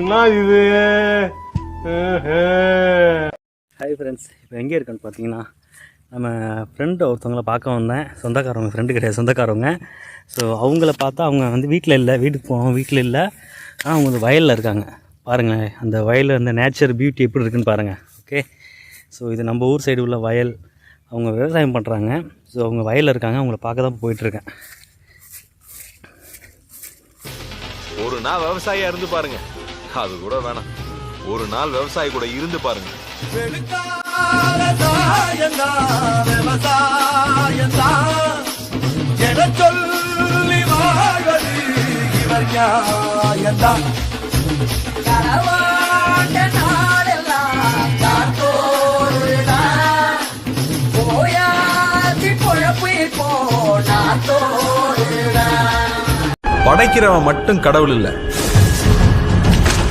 இது hi friends, இப்போ எங்கே இருக்கேன்னு பார்த்தீங்கன்னா, நம்ம ஃப்ரெண்டு ஒருத்தவங்களை பார்க்க வந்தேன். சொந்தக்காரவங்க, ஃப்ரெண்டு கிடையாது, சொந்தக்காரவங்க. ஸோ அவங்கள பார்த்தா அவங்க வந்து வீட்டில் இல்லை, வீட்டுக்கு போவோம், வீட்டில் இல்லை. ஆனால் அவங்க வந்து வயலில் இருக்காங்க. பாருங்கள், அந்த வயலில் அந்த நேச்சர் பியூட்டி எப்படி இருக்குன்னு பாருங்கள். ஓகே, ஸோ இது நம்ம ஊர் சைடு உள்ள வயல். அவங்க விவசாயம் பண்ணுறாங்க. ஸோ அவங்க வயலில் இருக்காங்க. அவங்கள பார்க்க தான் போயிட்டுருக்கேன். ஒரு நாள் விவசாயியா இருந்து பாருங்க, அது கூட வேணாம், ஒரு நாள் விவசாயி கூட இருந்து பாருங்க. படைக்கிறவன் மட்டும் கடவுள் இல்ல,